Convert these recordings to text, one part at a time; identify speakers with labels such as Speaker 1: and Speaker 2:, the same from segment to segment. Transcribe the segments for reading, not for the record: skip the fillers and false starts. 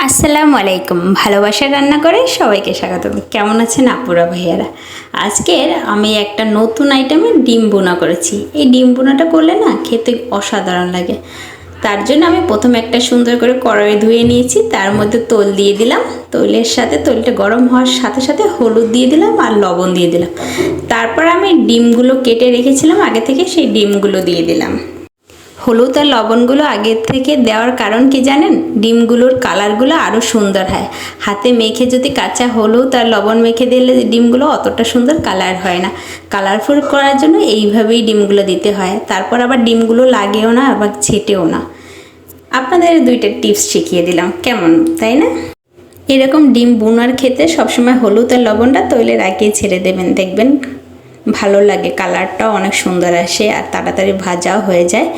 Speaker 1: আসসালামু আলাইকুম। ভালোবাসার রান্না করে সবাইকে স্বাগত। কেমন আছেন আপুরা ভাইয়ারা? আজকের আমি একটা নতুন আইটেমের ডিম বোনা করেছি। এই ডিম বোনাটা করলে না খেতে অসাধারণ লাগে। তার জন্য আমি প্রথমে একটা সুন্দর করে কড়াই ধুয়ে নিয়েছি, তার মধ্যে তেল দিয়ে দিলাম। তেলের সাথে তেলটা গরম হওয়ার সাথে সাথে হলুদ দিয়ে দিলাম আর লবণ দিয়ে দিলাম। তারপর আমি ডিমগুলো কেটে রেখেছিলাম আগে থেকে, সেই ডিমগুলো দিয়ে দিলাম। হলুদ আর লবণগুলো আগে থেকে দেওয়ার কারণ কি জানেন? ডিমগুলোর কালারগুলো আরও সুন্দর হয়। হাতে মেখে যদি কাঁচা হলুদ আর লবণ মেখে দিলে ডিমগুলো অতটা সুন্দর কালার হয় না। কালারফুল করার জন্য এইভাবেই ডিমগুলো দিতে হয়। তারপর আবার ডিমগুলো লাগেও না, আবার ছেটেও না। আপনাদের দুইটা টিপস শিখিয়ে দিলাম, কেমন তাই না? এরকম ডিম বোনার ক্ষেত্রে সবসময় হলুদ আর লবণটা তেলের আগে ছেড়ে দেবেন, দেখবেন ভালো লাগে, কালারটাও অনেক সুন্দর আসে আর তাড়াতাড়ি ভাজাও হয়ে যায়।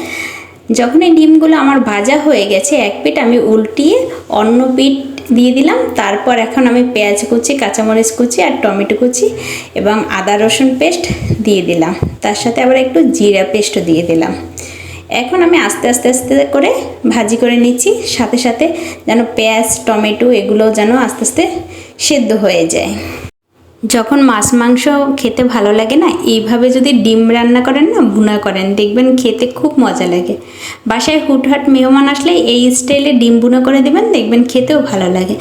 Speaker 1: যখন এই ডিমগুলো আমার ভাজা হয়ে গেছে, এক পিঠ আমি উল্টিয়ে অন্য পিঠ দিয়ে দিলাম। তারপর এখন আমি পেঁয়াজ কুচি, কাঁচামরিচ কুচি আর টমেটো কুচি এবং আদা রসুন পেস্ট দিয়ে দিলাম। তার সাথে আবার একটু জিরা পেস্টও দিয়ে দিলাম। এখন আমি আস্তে আস্তে আস্তে করে ভাজি করে নিচ্ছি, সাথে সাথে যেন পেঁয়াজ টমেটো এগুলো যেন আস্তে আস্তে সেদ্ধ হয়ে যায়। যখন মাছ মাংস খেতে ভালো লাগে না, এইভাবে যদি ডিম রান্না করেন না, ভুনা করেন, দেখবেন খেতে খুব মজা লাগে। বাসায় হুটহাট মেহমান আসলে এই স্টাইলে ডিম ভুনা করে দেবেন, দেখবেন খেতেও ভালো লাগে।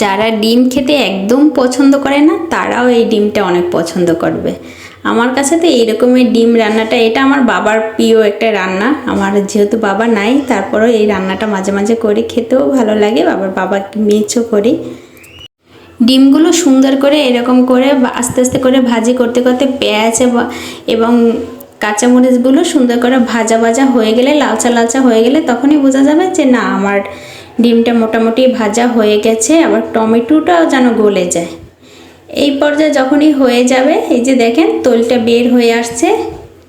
Speaker 1: যারা ডিম খেতে একদম পছন্দ করে না, তারাও এই ডিমটা অনেক পছন্দ করবে। আমার কাছে তো এইরকমের ডিম রান্নাটা, এটা আমার বাবার প্রিয় একটা রান্না। আমার যেহেতু বাবা নাই, তারপরেও এই রান্নাটা মাঝে মাঝে করি, খেতেও ভালো লাগে। বাবাকে মিচও করি। ডিমগুলো সুন্দর করে এরকম করে আস্তে আস্তে করে ভাজি করতে করতে পেঁয়াজ এবং কাঁচামরিচগুলো সুন্দর করে ভাজা ভাজা হয়ে গেলে, লালচা লালচা হয়ে গেলে, তখনই বোঝা যাবে যে না, আমার ডিমটা মোটামুটি ভাজা হয়ে গেছে। আবার টমেটোটাও যেন গলে যায়। এই পর্যায়ে যখনই হয়ে যাবে, এই যে দেখেন তেলটা বের হয়ে আসছে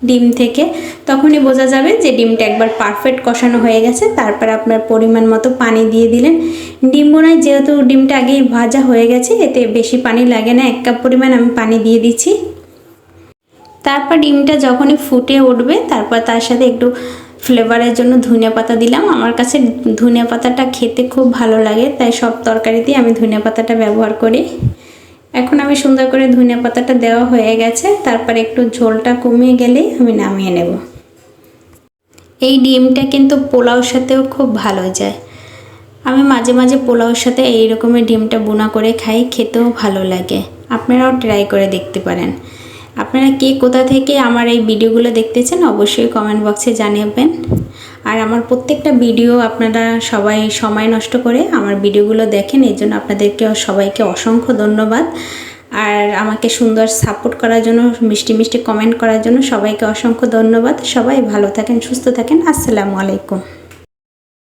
Speaker 1: ডিম থেকে, তখনই বোঝা যাবে যে ডিমটা একবার পারফেক্ট কষানো হয়ে গেছে। তারপর আপনার পরিমাণ মতো পানি দিয়ে দিলেন। ডিম বোনায় যেহেতু ডিমটা আগেই ভাজা হয়ে গেছে, এতে বেশি পানি লাগে না। 1 কাপ পরিমাণ আমি পানি দিয়ে দিচ্ছি। তারপর ডিমটা যখনই ফুটে উঠবে, তারপর তার সাথে একটু ফ্লেভারের জন্য ধনিয়া পাতা দিলাম। আমার কাছে ধনিয়া পাতাটা খেতে খুব ভালো লাগে, তাই সব তরকারিতেই আমি ধনিয়া পাতাটা ব্যবহার করি। এখন আমি সুন্দর করে ধনিয়া পাতাটা দেওয়া হয়ে গেছে। তারপর একটু ঝোলটা কমিয়ে গেলেই আমি নামিয়ে নেব। এই ডিমটা কিন্তু পোলাওর সাথেও খুব ভালো যায়। আমি মাঝে মাঝে পোলাওর সাথে এই রকমের ডিমটা বোনা করে খাই, খেতেও ভালো লাগে। আপনারাও ট্রাই করে দেখতে পারেন। আপনারা কে কোথা থেকে আমার এই ভিডিওগুলো দেখতেছেন অবশ্যই কমেন্ট বক্সে জানাবেন। আর আমার প্রত্যেকটা ভিডিও আপনারা সবাই সময় নষ্ট করে আমার ভিডিওগুলো দেখেন, এই জন্য আপনাদেরকে সবাইকে অসংখ্য ধন্যবাদ। আর আমাকে সুন্দর সাপোর্ট করার জন্য, মিষ্টি মিষ্টি কমেন্ট করার জন্য সবাইকে অসংখ্য ধন্যবাদ। সবাই ভালো থাকেন, সুস্থ থাকেন। আসসালামু আলাইকুম।